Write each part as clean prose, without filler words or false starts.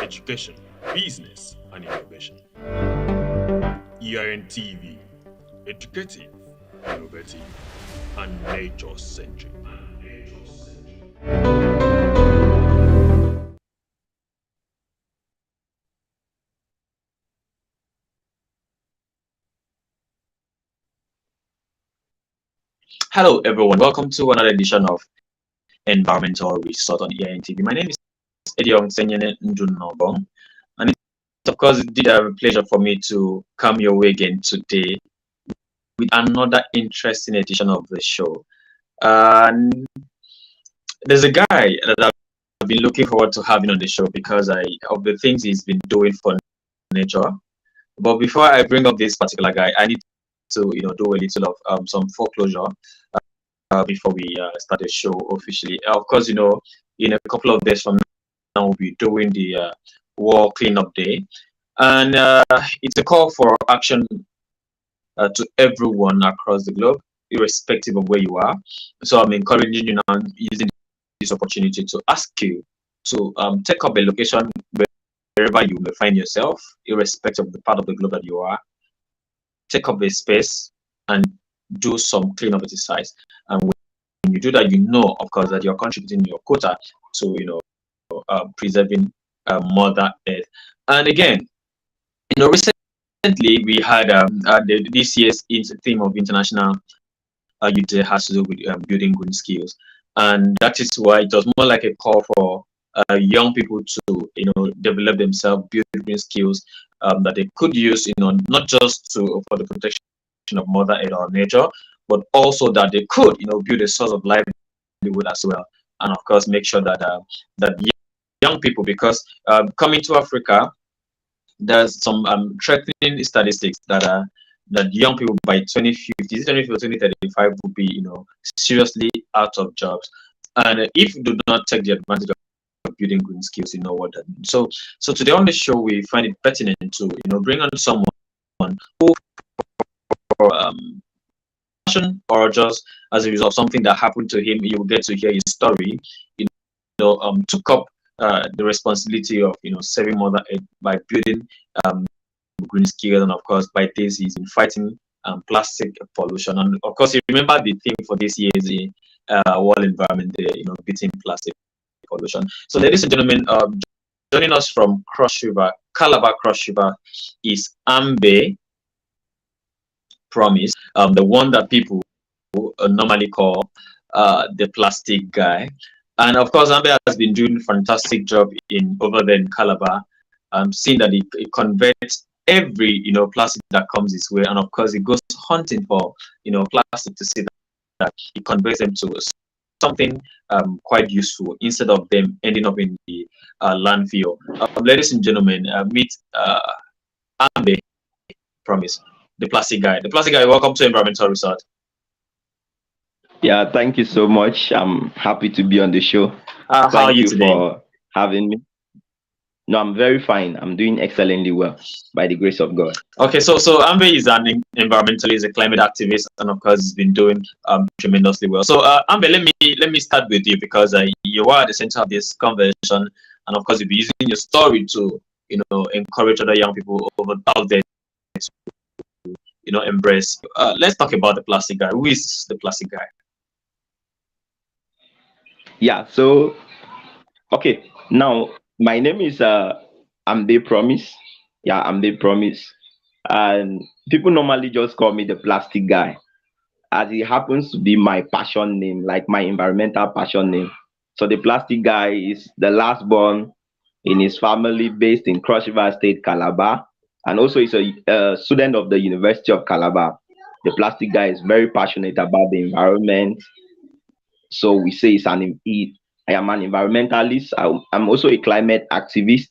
education, business, and innovation. EIN TV, educative, innovative, and nature centric. Hello, everyone. Welcome to another edition of Environmental Resort on EIN TV. My name is Edion Senyene Ndunobong, and it's, of course, it did have a pleasure for me to come your way again today with another interesting edition of the show. And there's a guy that I've been looking forward to having on the show because of the things he's been doing for nature. But before I bring up this particular guy, I need to do a little of some foreclosure before we start the show officially. Of course, in a couple of days from now, we'll be doing the War Cleanup Day, and it's a call for action to everyone across the globe, irrespective of where you are. So I'm encouraging you now, using this opportunity to ask you to take up a location wherever you may find yourself, irrespective of the part of the globe that you are. Take up a space and do some cleanup exercise. And when you do that, you know, of course, that you're contributing your quota to, preserving Mother Earth. And again, recently we had this year's theme of International Youth Day has to do with building green skills, and that is why it was more like a call for young people to develop themselves, build green skills that they could use, not just for the protection of Mother Earth or nature, but also that they could, build a source of livelihood as well, and of course make sure that that young people, because coming to Africa, there's some threatening statistics that young people by 2050, 2035 will be, seriously out of jobs, and if you do not take the advantage of building green skills, you know what that means. So today on the show, we find it pertinent to bring on someone who, for or just as a result of something that happened to him, you will get to hear his story. Took up the responsibility of saving Mother Earth by building green skills, and of course by this he's in fighting plastic pollution. And of course, you remember the theme for this year is the World Environment Day, beating plastic pollution. So, ladies and gentlemen, joining us from Cross River, Calabar Cross River, is Ambe Promise, the one that people normally call the plastic guy. And of course, Ambe has been doing a fantastic job over there in Calabar, seeing that it converts every plastic that comes his way, and of course, it goes hunting for plastic to see that it converts them to something quite useful instead of them ending up in the landfill. Ladies and gentlemen, meet Ambe Promise, the plastic guy. The plastic guy, welcome to Environmental Resort. Yeah, thank you so much. I'm happy to be on the show. How are you today? For having me. No, I'm very fine. I'm doing excellently well by the grace of God. Okay, so Ambe is an environmentalist, a climate activist, and of course, he's been doing tremendously well. So, Ambe, let me start with you because you are at the center of this conversation, and of course, you'll be using your story to encourage other young people out there to embrace. Let's talk about the plastic guy. Who is the plastic guy? Yeah, so okay. Now my name is Ambe Promise. Yeah, Ambe Promise. And people normally just call me the plastic guy, as it happens to be my passion name, like my environmental passion name. So the plastic guy is the last born in his family based in Cross River State, Calabar. And also he's a student of the University of Calabar. The plastic guy is very passionate about the environment. So we say I am an environmentalist. I'm also a climate activist.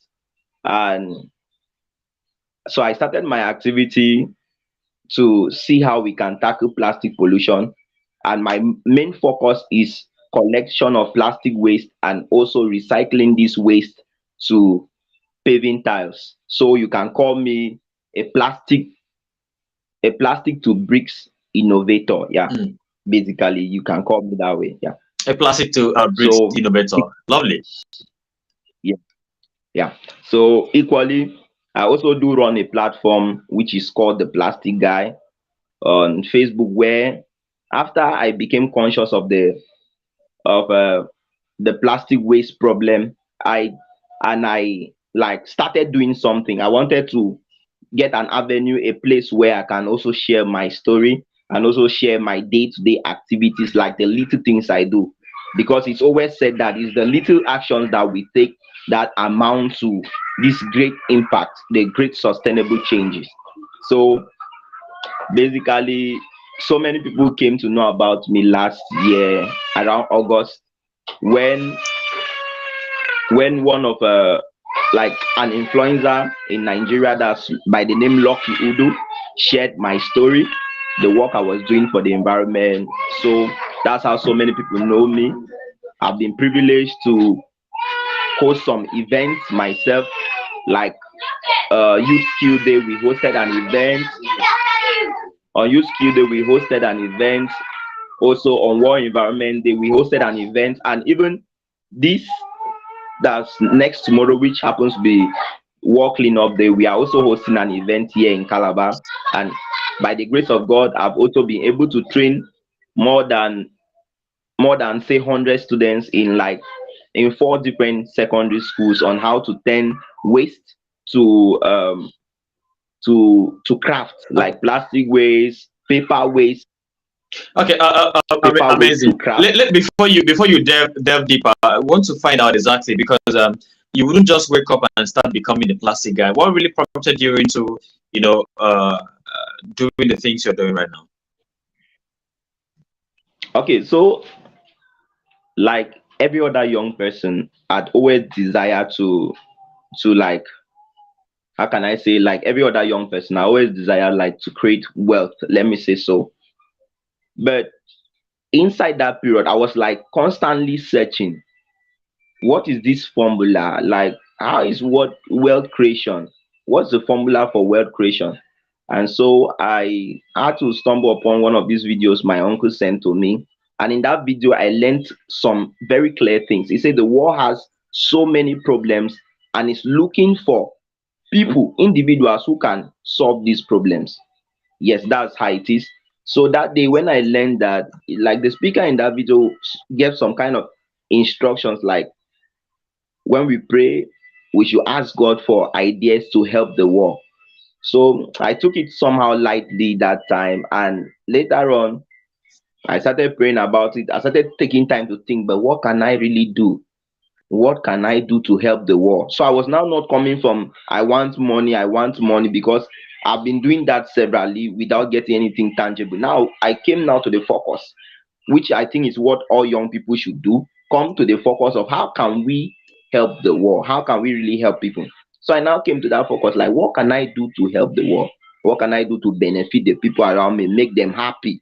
And so I started my activity to see how we can tackle plastic pollution. And my main focus is collection of plastic waste and also recycling this waste to paving tiles. So you can call me a plastic to bricks innovator. Yeah. Basically, you can call me that way. Yeah. A plastic to bricks innovator. Lovely. Yeah. Yeah. So equally, I also do run a platform which is called the Plastic Guy on Facebook, where after I became conscious of the plastic waste problem, I I like started doing something. I wanted to get an avenue, a place where I can also share my story and also share my day-to-day activities, like the little things I do. Because it's always said that it's the little actions that we take that amount to this great impact, the great sustainable changes. So basically, so many people came to know about me last year around August, when one of like an influencer in Nigeria that's by the name Lucky Udo shared my story, the work I was doing for the environment. So that's how so many people know me. I've been privileged to host some events myself, like Youth Skill Day. We hosted an event. On Youth Skill Day, we hosted an event. Also on World Environment Day, we hosted an event, and even this that's next tomorrow, which happens to be World Cleanup Day, we are also hosting an event here in Calabar. And by the grace of God, I've also been able to train more than say 100 students in in 4 different secondary schools on how to turn waste to craft, like plastic waste, paper waste, Okay, paper waste to amazing. craft. Before you delve deeper, I want to find out exactly, because you wouldn't just wake up and start becoming the plastic guy. What really prompted you into, doing the things you're doing right now? Okay, so like every other young person, I'd always desire to like, how can I say, like every other young person, I always desire like to create wealth, let me say so. But inside that period, I was like constantly searching, what is this formula? Like, how is what wealth creation? What's the formula for wealth creation? And so I had to stumble upon one of these videos my uncle sent to me. And in that video, I learned some very clear things. He said the world has so many problems and is looking for people, individuals who can solve these problems. Yes, that's how it is. So that day when I learned that, like the speaker in that video gave some kind of instructions, like when we pray, we should ask God for ideas to help the world. So I took it somehow lightly that time, and later on, I started praying about it. I started taking time to think, but what can I really do? What can I do to help the world? So I was now not coming from I want money, because I've been doing that severally without getting anything tangible. Now I came now to the focus, which I think is what all young people should do. Come to the focus of how can we help the world? How can we really help people? So I now came to that focus, like what can I do to help the world? What can I do to benefit the people around me, make them happy?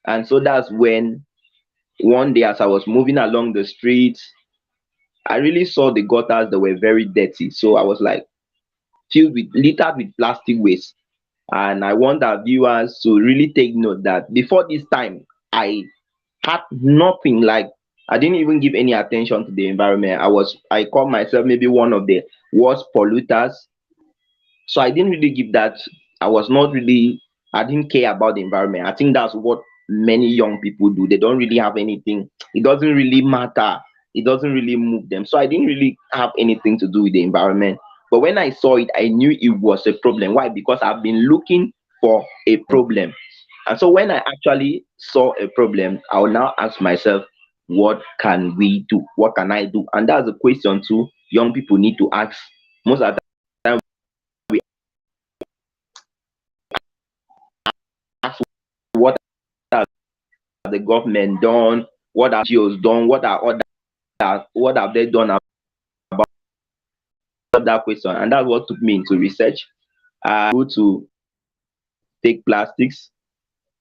And so that's when one day as I was moving along the streets, I really saw the gutters that were very dirty. So I was like filled with littered with plastic waste. And I want our viewers to really take note that before this time, I had nothing, like I didn't even give any attention to the environment. I call myself maybe one of the worst polluters. So I didn't really give that. I was not really, I didn't care about the environment. I think that's what many young people do. They don't really have anything. It doesn't really matter. It doesn't really move them. So I didn't really have anything to do with the environment. But when I saw it, I knew it was a problem. Why? Because I've been looking for a problem. And so when I actually saw a problem, I will now ask myself, what can we do? What can I do? And that's a question too young people need to ask. Most of the time we ask, what has the government done? What have NGOs done? What have they done about that question? And that's what took me into research. I go to take plastics,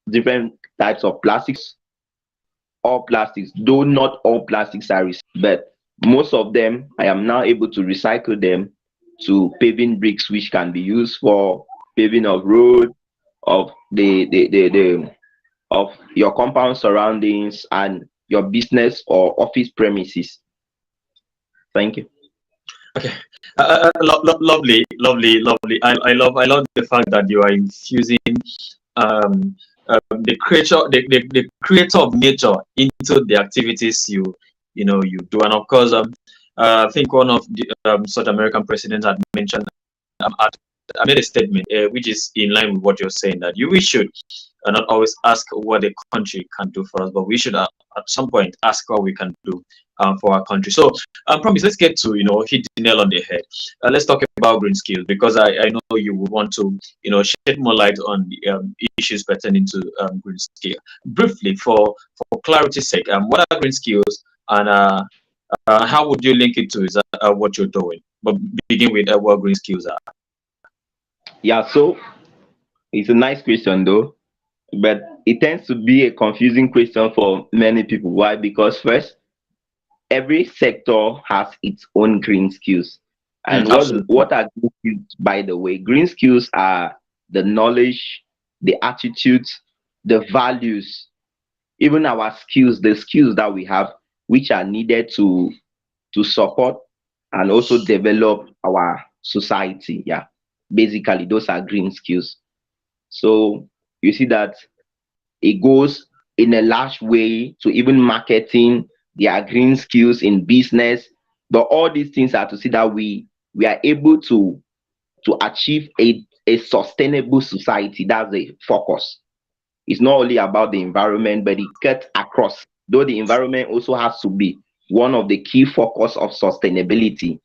different types of plastics, all plastics, though not all plastics are recycled, but most of them I am now able to recycle them to paving bricks, which can be used for paving of road, of the of your compound surroundings and your business or office premises. Thank you. Okay. Lovely. I love the fact that you are infusing um, the creator of nature into the activities you do. And of course, I think one of the South American presidents had mentioned, I made a statement which is in line with what you're saying, that we should not always ask what a country can do for us, but we should at some point ask what we can do for our country. So, Promise, let's get to hit the nail on the head. Let's talk about green skills, because I know you would want to shed more light on the issues pertaining to green skill. Briefly, for clarity's sake, what are green skills, and how would you link it to what you're doing? But begin with what green skills are. Yeah, so it's a nice question though, but it tends to be a confusing question for many people. Why? Because first, every sector has its own green skills. And Absolutely. what are green skills, by the way? Green skills are the knowledge, the attitudes, the values, even our skills, the skills that we have, which are needed to support and also develop our society. Yeah, basically, those are green skills. So you see that it goes in a large way to even marketing their green skills in business. But all these things are to see that we are able to achieve a sustainable society. That's the focus. It's not only about the environment, but it cuts across. Though the environment also has to be one of the key focus of sustainability,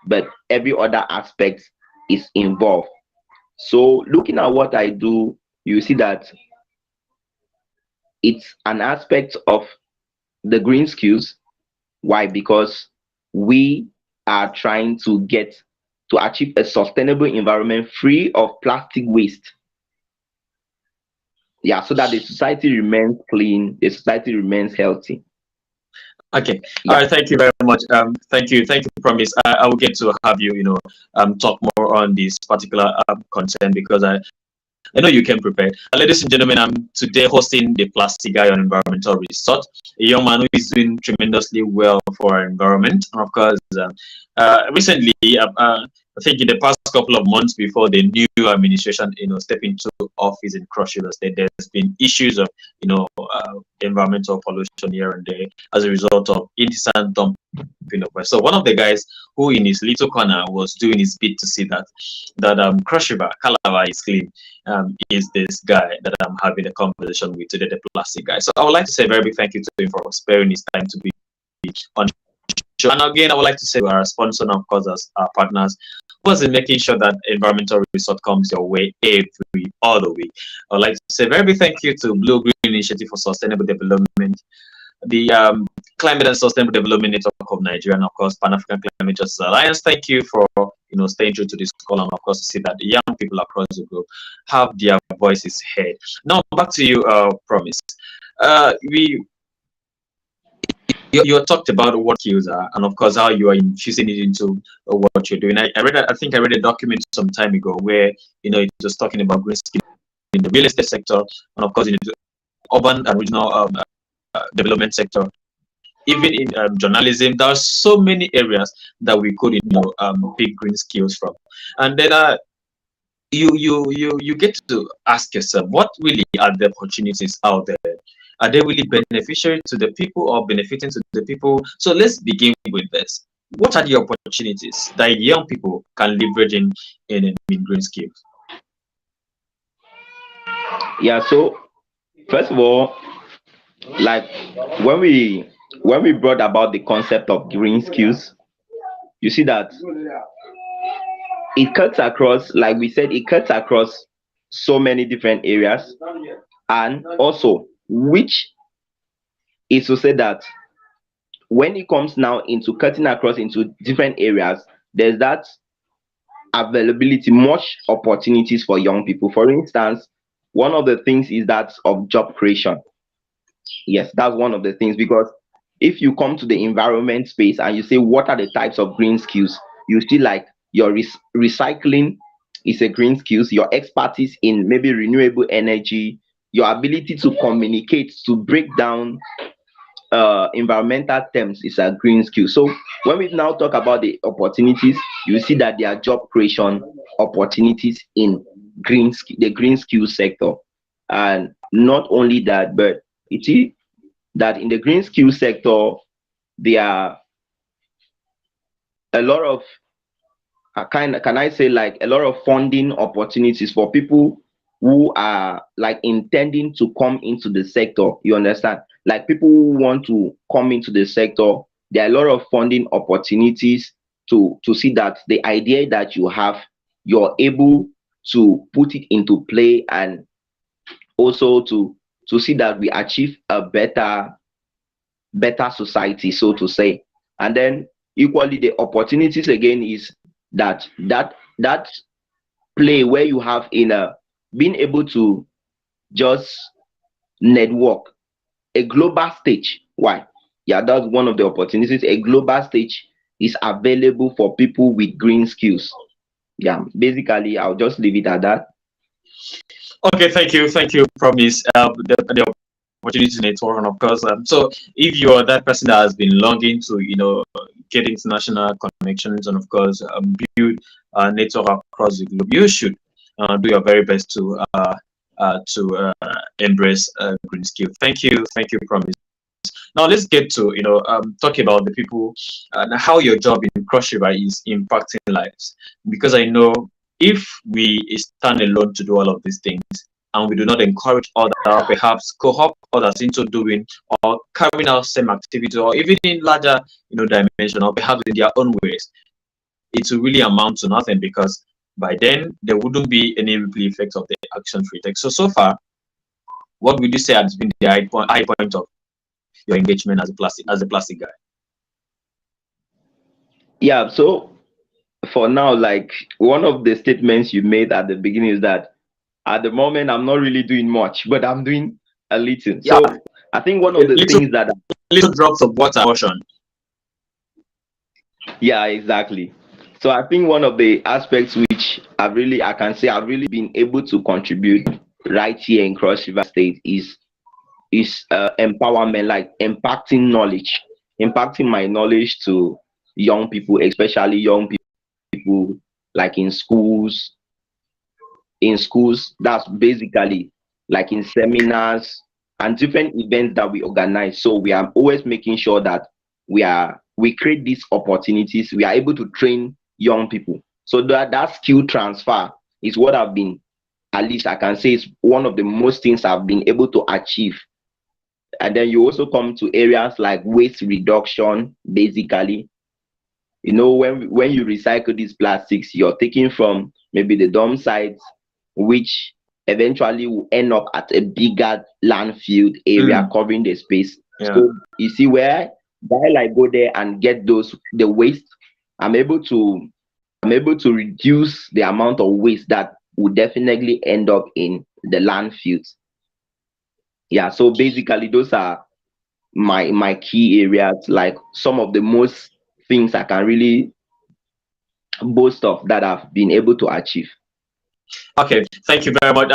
but every other aspect is involved. So looking at what I do, you see that it's an aspect of the green skills. Why? Because we are trying to get to achieve a sustainable environment free of plastic waste. Yeah, so that the society remains clean, the society remains healthy. Okay. All Yeah. right. Thank you very much. Thank you, Promise. I will get to have you, talk more on this particular content, because I know you came prepared. Ladies and gentlemen, I'm today hosting the Plastic Guy on Environmental Research, a young man who is doing tremendously well for our environment. And of course, recently, I think in the past couple of months before the new administration, step into office in Cross River State, there's been issues of, environmental pollution here and there as a result of indecent dumping of waste. So one of the guys who, in his little corner, was doing his bit to see that Cross River, Calabar is clean, is this guy that I'm having a conversation with today, the Plastic Guy. So I would like to say a very big thank you to him for sparing his time to be on the show. And again, I would like to say we are a sponsor, and of course, as our partners, was in making sure that environmental resort comes your way every other week. I would like to say a very big thank you to Blue Green Initiative for Sustainable Development, the Climate and Sustainable Development Network of Nigeria, and of course Pan African Climate Justice Alliance. Thank you for staying true to this call, and of course to see that the young people across the globe have their voices heard. Now back to you, Promise. We you talked about what skills are, and of course how you are infusing it into what you're doing. I think I read a document some time ago where it was talking about green skills in the real estate sector, and of course in the urban and regional development sector, even in journalism. There are so many areas that we could pick green skills from. And then you get to ask yourself, what really are the opportunities out there? Are they really beneficial to the people or benefiting to the people? So let's begin with this. What are the opportunities that young people can leverage in green skills? Yeah, so first of all, like when we when we brought about the concept of green skills, you see that it cuts across, like we said, it cuts across so many different areas. And also, which is to say that when it comes now into cutting across into different areas, there's that availability, much opportunities for young people. For instance, one of the things is that of job creation. Yes, that's one of the things, because if you come to the environment space and you say what are the types of green skills, you see like your recycling is a green skills, your expertise in maybe renewable energy, your ability to communicate, to break down environmental terms is a green skill. So when we now talk about the opportunities, you see that there are job creation opportunities in the green skill sector. And not only that, but it is that in the green skill sector there are a lot of can I say, like, a lot of funding opportunities for people who are like intending to come into the sector. You understand? Like, people who want to come into the sector, there are a lot of funding opportunities to see that the idea that you have, you're able to put it into play, and also to see that we achieve a better society, so to say. And then equally, the opportunities again is that play where you have in a being able to just network a global stage. Why? Yeah, that's one of the opportunities. A global stage is available for people with green skills. Yeah, basically I'll just leave it at that. Okay, thank you, Promise. The opportunity network, and of course, so if you are that person that has been longing to, get international connections, and of course, build a network across the globe, you should do your very best to embrace green skill. Thank you, Promise. Now let's get to talk about the people and how your job in Cross River is impacting lives. Because I know if we stand alone to do all of these things and we do not encourage others, perhaps co-op others into doing or carrying out same activity or even in larger dimension or perhaps in their own ways, it will really amount to nothing because by then there wouldn't be any ripple effect of the actions we take. So far, what would you say has been the high point of your engagement as a plastic guy? Yeah, so for now, like, one of the statements you made at the beginning is that at the moment I'm not really doing much, but I'm doing a little. Yeah, So I think one of the things that little drops of water ocean. yeah, exactly. So I think one of the aspects which I can say I've really been able to contribute right here in Cross River State is empowerment, like impacting my knowledge to young people, especially young people, like in schools. That's basically like in seminars and different events that we organize. So we are always making sure that we create these opportunities. We are able to train young people. So that skill transfer is what I've been, at least I can say, is one of the most things I've been able to achieve. And then you also come to areas like waste reduction. Basically, when you recycle these plastics, you're taking from maybe the dump sites, which eventually will end up at a bigger landfill area covering the space. Yeah. So you see, where while I go there and get the waste, I'm able to reduce the amount of waste that would definitely end up in the landfills. Yeah, so basically those are my key areas, like some of the most things I can really boast of that I've been able to achieve. Okay, thank you very much.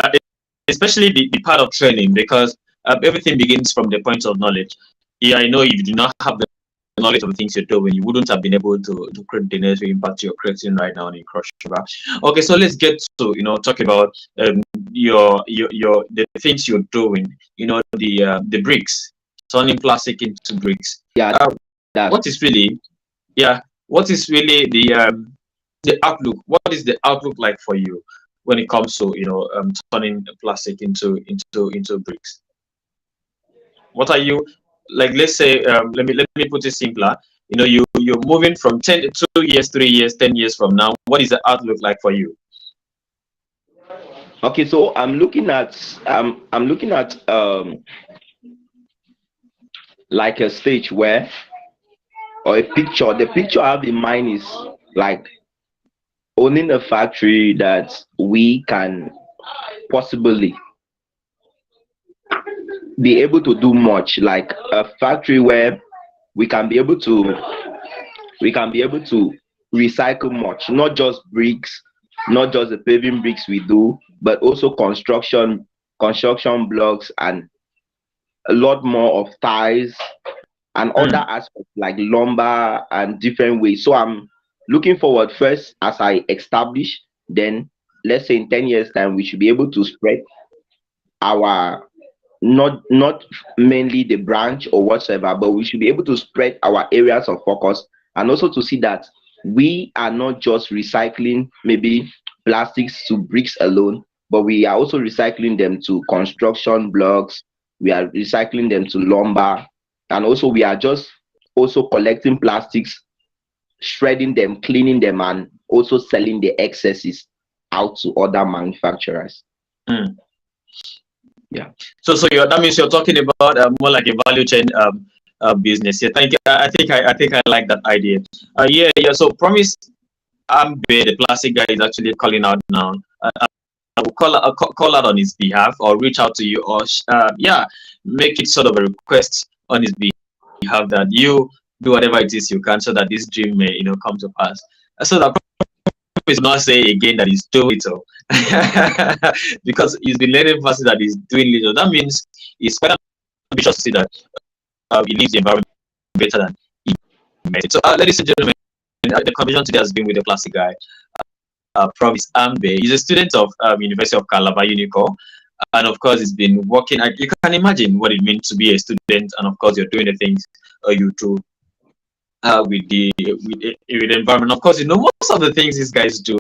Especially the part of training, because everything begins from the point of knowledge. Yeah, I know if you do not have the knowledge of the things you're doing, you wouldn't have been able to create the necessary impact you're creating right now in Cross River. Okay, so let's get to talk about your the things you're doing. The bricks, turning plastic into bricks. Yeah, What is really what is really the outlook? What is the outlook like for you when it comes to turning plastic into bricks? What are you like? Let's say let me put it simpler. You're moving from 2 years, 3 years, 10 years from now. What is the outlook like for you? okay, so I'm looking at like a stage where, or a picture. The picture I have in mind is like owning a factory that we can possibly be able to do much, like a factory where we can be able to recycle much, not just bricks, not just the paving bricks we do, but also construction blocks, and a lot more of ties, and other Mm, aspects like lumber and different ways. So I'm looking forward first as I establish, then let's say in 10 years time we should be able to spread our, not mainly the branch or whatsoever, but we should be able to spread our areas of focus, and also to see that we are not just recycling maybe plastics to bricks alone, but we are also recycling them to construction blocks, we are recycling them to lumber, and also we are just also collecting plastics, shredding them, cleaning them, and also selling the excesses out to other manufacturers. mm. Yeah. So that means you're talking about more like a value chain business. Yeah, thank you. I think I like that idea. Yeah. So Promise Ambe, the plastic guy, is actually calling out now. I will call out on his behalf, or reach out to you, or yeah, make it sort of a request on his behalf that you do whatever it is you can, so that this dream may come to pass. So that Promise will not say again that he's doing little, because he's the leading person that is doing little. That means it's quite ambitious to see that he leaves the environment better than he met it. So, ladies and gentlemen, the conversation today has been with the plastic guy, Promise Ambe. He's a student of University of Calabar, Unico, and of course, he's been working. You can imagine what it means to be a student, and of course, you're doing the things you do with the environment. Of course, most of the things these guys do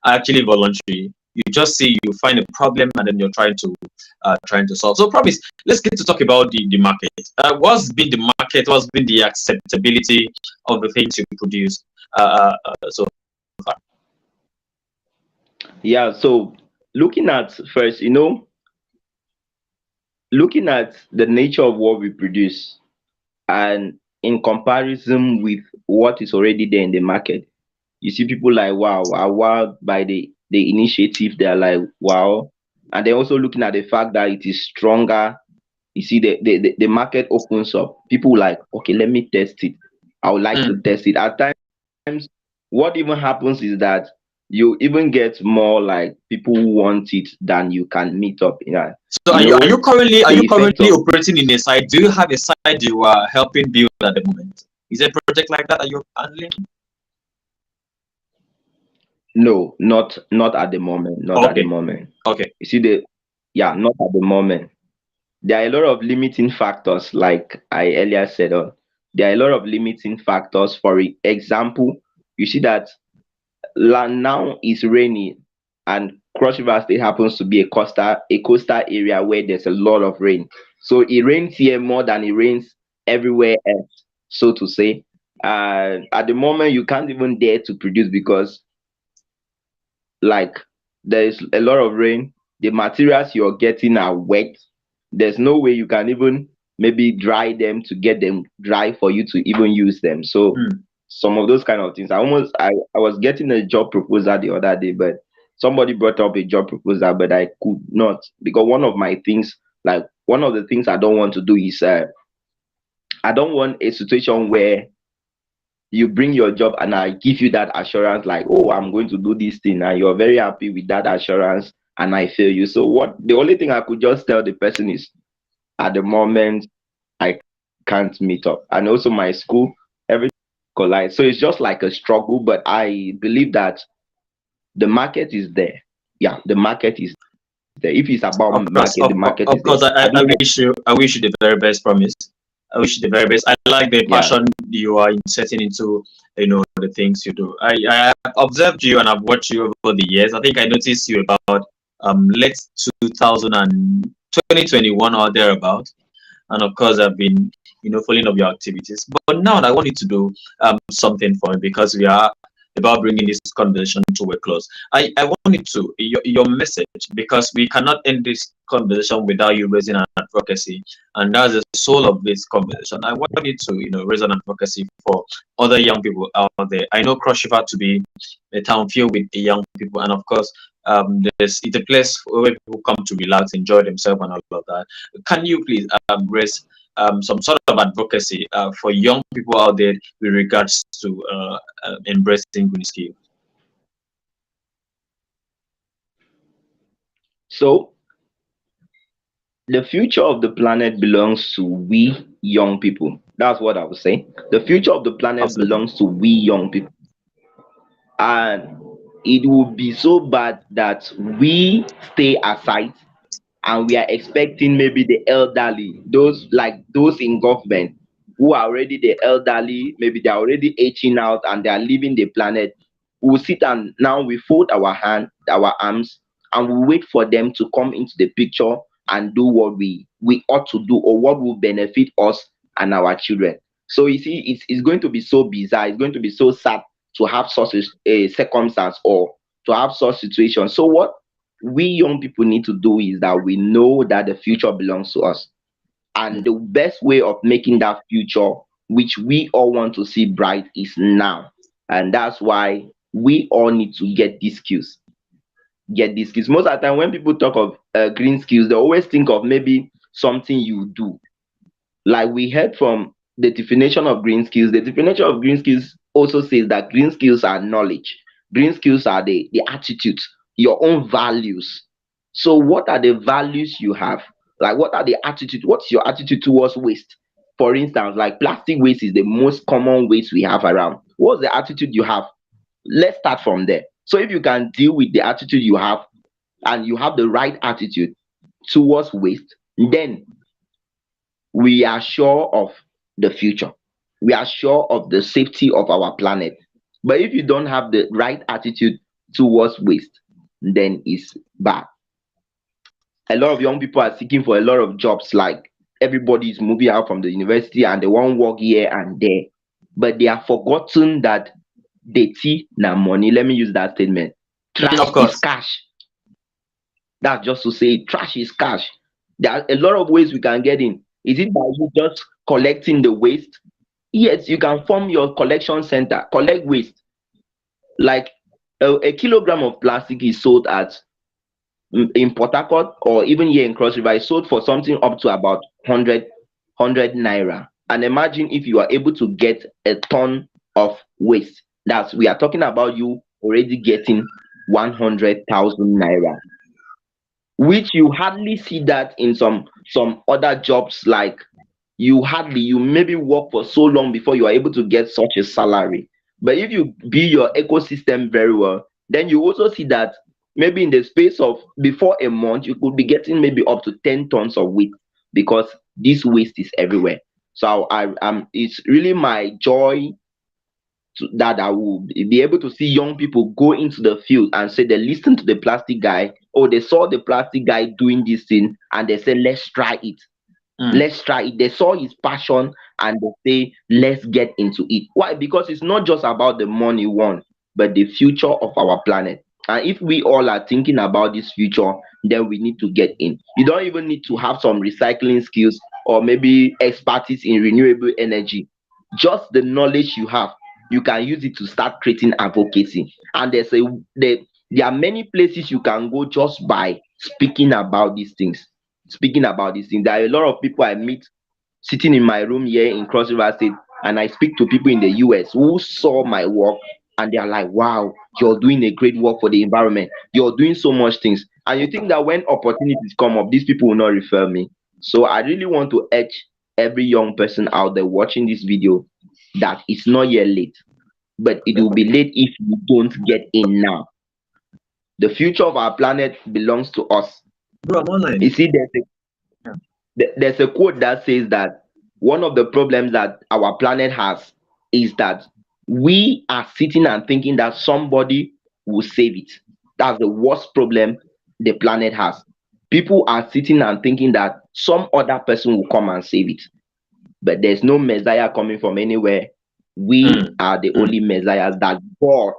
are actually voluntary. You just see, you find a problem, and then you're trying to solve. So, Promise, let's get to talk about the market. What's been the market? What's been the acceptability of the things you produce so far? Yeah, so looking at first, looking at the nature of what we produce and in comparison with what is already there in the market, you see people like wow, are wowed by the initiative. They're like wow, and they're also looking at the fact that it is stronger. You see, the market opens up. People like, okay, let me test it. I would like to Mm. test it. At times, what even happens is that you even get more like people who want it than you can meet up. So, are you currently The effect of operating in a site? Do you have a site you are helping build at the moment? Is there a project like that you're handling? no, not at the moment, not at the Okay, moment. okay. You see the yeah, not at the moment. There are a lot of limiting factors, like I earlier said on. There are a lot of limiting factors. For example, you see that land now is rainy, and Cross River State happens to be a coastal area where there's a lot of rain. So it rains here more than it rains everywhere else, so to say. At the moment, you can't even dare to produce because like there is a lot of rain. The materials you're getting are wet. There's no way you can even maybe dry them to get them dry for you to even use them. So Mm. some of those kind of things. I was getting a job proposal the other day, but somebody brought up a job proposal, but I could not, because one of my things, like one of the things I don't want to do is I don't want a situation where you bring your job and I give you that assurance, like, oh, I'm going to do this thing, and you're very happy with that assurance, and I fail you. So what the only thing I could just tell the person is, at the moment, I can't meet up. And also my school, everything collides. So it's just like a struggle, but I believe that the market is there. Yeah, the market is there. If it's about Of course, market, the market is of there. course. I, I I don't know. wish you the very best, Promise. I wish you the very best. I like the Yeah. passion you are inserting into the things you do. I have observed you and I've watched you over the years. I think I noticed you about late 2000 and 2021 or thereabout. And of course, I've been following up your activities. But now I want you to do something for me, because we are about bringing this conversation to a close. I want you to your message, because we cannot end this conversation without you raising an advocacy, and that's the soul of this conversation. I want you to raise an advocacy for other young people out there. I know Cross River to be a town filled with young people, and of course, it's a place where people come to relax, enjoy themselves, and all of that. Can you please raise some sort of advocacy for young people out there with regards to embracing green skill? So the future of the planet belongs to we young people. That's what I would say. The future of the planet Absolutely. belongs to we young people, and it would be so bad that we stay aside and we are expecting maybe the elderly, those like those in government who are already the elderly, maybe they're already aging out and they are leaving the planet. We'll sit and now we fold our arms, and we wait for them to come into the picture and do what we ought to do, or what will benefit us and our children. So you see, it's going to be so bizarre. It's going to be so sad to have such a circumstance, or to have such situation. So what we young people need to do is that we know that the future belongs to us, and Mm. the best way of making that future, which we all want to see bright, is now. And that's why we all need to get these skills. Get these skills. Most of the time when people talk of green skills, they always think of maybe something you do. Like we heard from the definition of green skills, the definition of green skills also says that green skills are knowledge. Green skills are the attitudes, your own values. So what are the values you have? Like what are the attitude? What's your attitude towards waste? For instance, like plastic waste is the most common waste we have around. What's the attitude you have? Let's start from there. So if you can deal with the attitude you have, and you have the right attitude towards waste, then we are sure of the future. We are sure of the safety of our planet. But if you don't have the right attitude towards waste, then it's bad. A lot of young people are seeking for a lot of jobs, like everybody is moving out from the university and they want work here and there. But they are forgotten that dirty na money. Let me use that statement. Mm, of Trash is course. cash. That's just to say trash is cash. There are a lot of ways we can get in. Is it by you just collecting the waste? Yes, you can form your collection center, collect waste. Like a kilogram of plastic is sold at in Port Harcourt, or even here in Cross River, is sold for something up to about 100 naira. And imagine if you are able to get a ton of waste. That's, we are talking about you already getting 100,000 naira, which you hardly see that in some other jobs. Like you maybe work for so long before you are able to get such a salary. But if you build your ecosystem very well, then you also see that maybe in the space of before a month you could be getting maybe up to 10 tons of waste, because this waste is everywhere. So I it's really my joy that I will be able to see young people go into the field and say they listen to the plastic guy, or they saw the plastic guy doing this thing and they say let's try it. Mm. Let's try it. They saw his passion and they say let's get into it. Why? Because it's not just about the money won, but the future of our planet. And if we all are thinking about this future, then we need to get in. You don't even need to have some recycling skills or maybe expertise in renewable energy. Just the knowledge you have, you can use it to start creating advocacy. And there, there are many places you can go just by speaking about these things. Speaking about these things, there are a lot of people I meet sitting in my room here in Cross River State, and I speak to people in the US who saw my work, and they are like, wow, you're doing a great work for the environment. You're doing so much things. And you think that when opportunities come up, these people will not refer me. So I really want to urge every young person out there watching this video that it's not yet late, but it will be late if you don't get in now. The future of our planet belongs to us. Bro, I'm You online. see, Yeah. there's a quote that says that one of the problems that our planet has is that we are sitting and thinking that somebody will save it. That's the worst problem the planet has. People are sitting and thinking that some other person will come and save it, but there's no messiah coming from anywhere. We Mm. are the Mm. only messiahs that God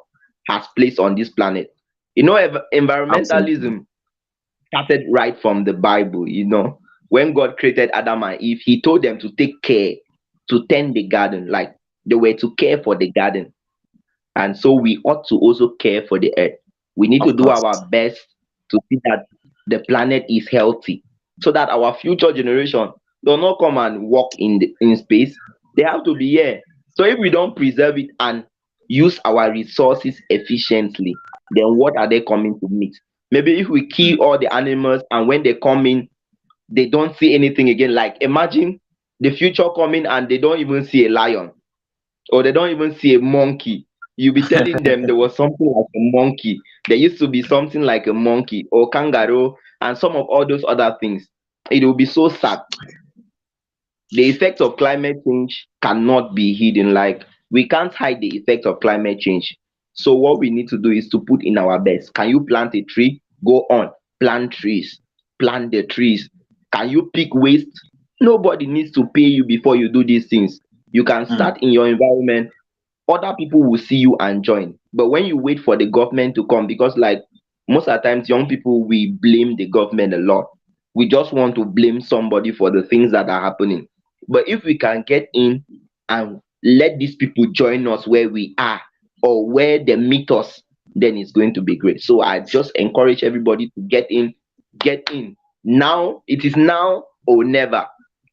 has placed on this planet. You know, Absolutely. environmentalism started right from the Bible. You know, when God created Adam and Eve, He told them to take care, to tend the garden, like they were to care for the garden. And so we ought to also care for the earth. We need to Of do course. our best to see that the planet is healthy, so that our future generation do not come and walk in space. They have to be here. So if we don't preserve it and use our resources efficiently, then what are they coming to meet? Maybe if we kill all the animals and when they come in, they don't see anything again. Like imagine the future coming and they don't even see a lion or they don't even see a monkey. You'll be telling them there was something like a monkey. There used to be something like a monkey or kangaroo and some of all those other things. It will be so sad. The effect of climate change cannot be hidden. Like we can't hide the effect of climate change. So what we need to do is to put in our best. Can you plant a tree? Go on, plant trees, plant the trees. Can you pick waste? Nobody needs to pay you before you do these things. You can Mm, start in your environment, other people will see you and join. But when you wait for the government to come, because like most of the times, young people we blame the government a lot. We just want to blame somebody for the things that are happening. But if we can get in and let these people join us where we are or where they meet us, then it's going to be great. So I just encourage everybody to get in, get in. Now it is now or never.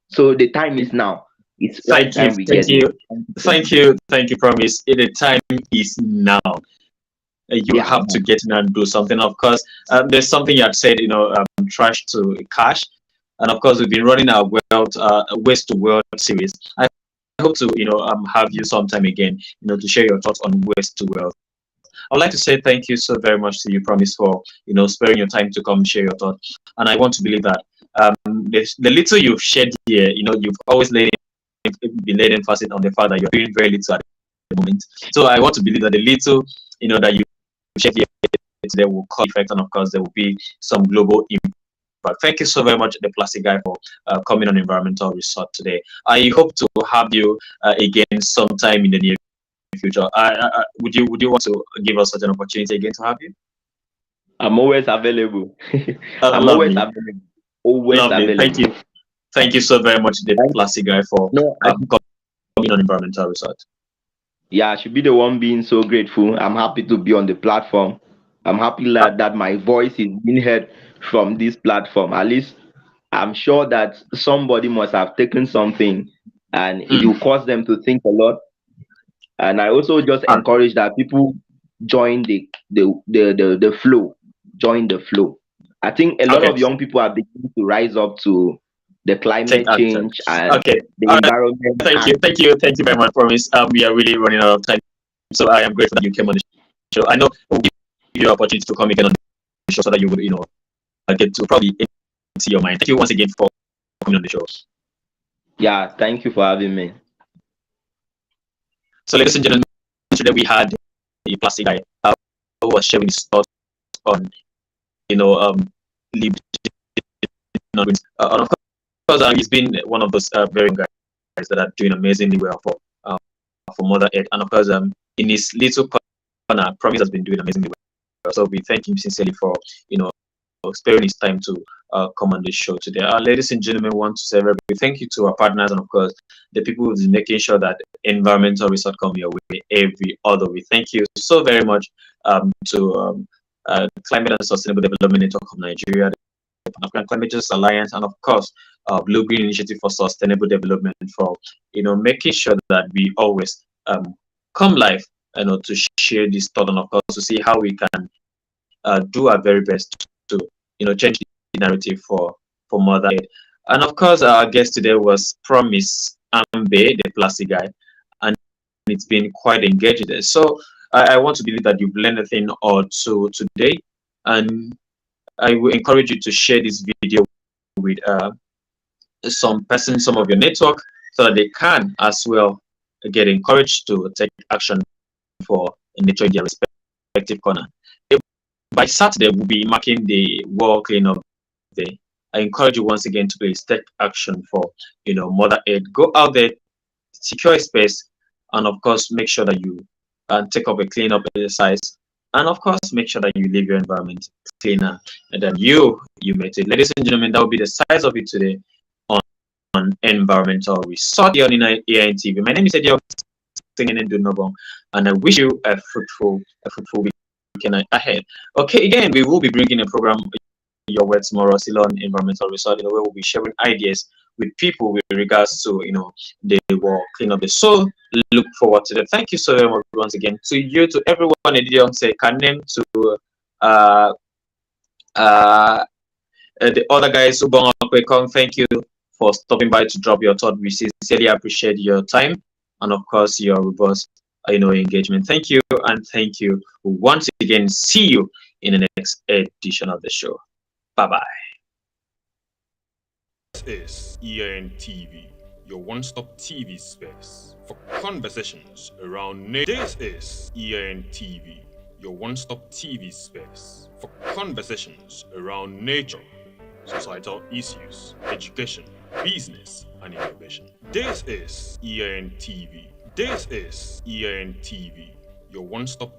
So the time is now. It's right thank you, time we thank get in. you, thank you, thank you, Promise. The time is now. You Yeah. have to get in and do something. Of course, there's something you had said, trash to cash, and of course, we've been running our waste to world series. I hope to, have you sometime again, to share your thoughts on waste to wealth. I would like to say thank you so very much to you, Promise, for sparing your time to come share your thoughts. And I want to believe that the little you've shared here, you've always been laid emphasis on the fact that you're doing very little at the moment. So I want to believe that the little that you shared here today will cause effect, and of course there will be some global impact. Thank you so very much, the Plastic Guy, for coming on Environmental Resort today. I hope to have you again sometime in the near future. Would you want to give us such an opportunity again to have you? I'm always available. I'm always Lovely, available. Always lovely. Thank available. you. Thank you so very much, the Thank- Plastic Guy, for No, coming on Environmental Resort. yeah, I should be the one being so grateful. I'm happy to be on the platform. I'm happy that my voice is being heard from this platform. At least I'm sure that somebody must have taken something and it Mm. will cause them to think a lot. And I also just All right. encourage that people join the flow, join the flow. I think a lot Okay. of young people are beginning to rise up to the Take climate action. change and Okay. the All right. environment. Thank you. And Thank you. Thank you very much, Promise. We are really running out of time, so I am grateful that you came on the show. I know we'll give you an opportunity to come again on the show so that you would, get to probably see your mind. Thank you once again for coming on the show. yeah, thank you for having me. So, ladies and gentlemen, today we had a plastic guy who was sharing his thoughts on, leave. And of course, he's been one of those very young guys that are doing amazingly well for Mother Earth. And of course, in his little corner, Promise has been doing amazingly well. So we thank him sincerely for sparing his time to come on the show today. Ladies and gentlemen, we want to say very big thank you to our partners and of course the people who's making sure that environmental resort come your way every other week. Thank you so very much to Climate and Sustainable Development Network of Nigeria, the African Climate Justice Alliance, and of course Blue Green Initiative for Sustainable Development for making sure that we always come live to share this thought and of course to see how we can do our very best to change the narrative for Mother Earth. And of course, our guest today was Promise Ambe, the plastic guy, and it's been quite engaging. So I want to believe that you've learned a thing or two today, and I will encourage you to share this video with some person, some of your network, so that they can as well get encouraged to take action for nature in their respective corner. By Saturday, we'll be marking the World Cleanup Day. I encourage you once again to please take action for Mother Earth. Go out there, secure a space, and of course make sure that you take up a cleanup exercise, and of course make sure that you leave your environment cleaner than you made it. Ladies and gentlemen, that will be the size of it today on Environmental Resort here on EIN TV. My name is Eddie singing in Dunobong, and I wish you a fruitful weekend ahead. Okay, again, we will be bringing a program your way tomorrow, still on Environmental Resort, where we'll be sharing ideas with people with regards to the war clean up the soul. Look forward to that. Thank you so very much once again to you, to everyone. I say Kanem, to uh, uh, the other guys who thank you for stopping by to drop your thought. We sincerely appreciate your time and, of course, your robust, engagement. Thank you, and thank you once again. See you in the next edition of the show. Bye bye. This is EIN TV, your one-stop TV space for conversations around nature. This is EIN TV, your one-stop TV space for conversations around nature, societal issues, education, business, and innovation. This is EIN TV. This is EIN TV, your one-stop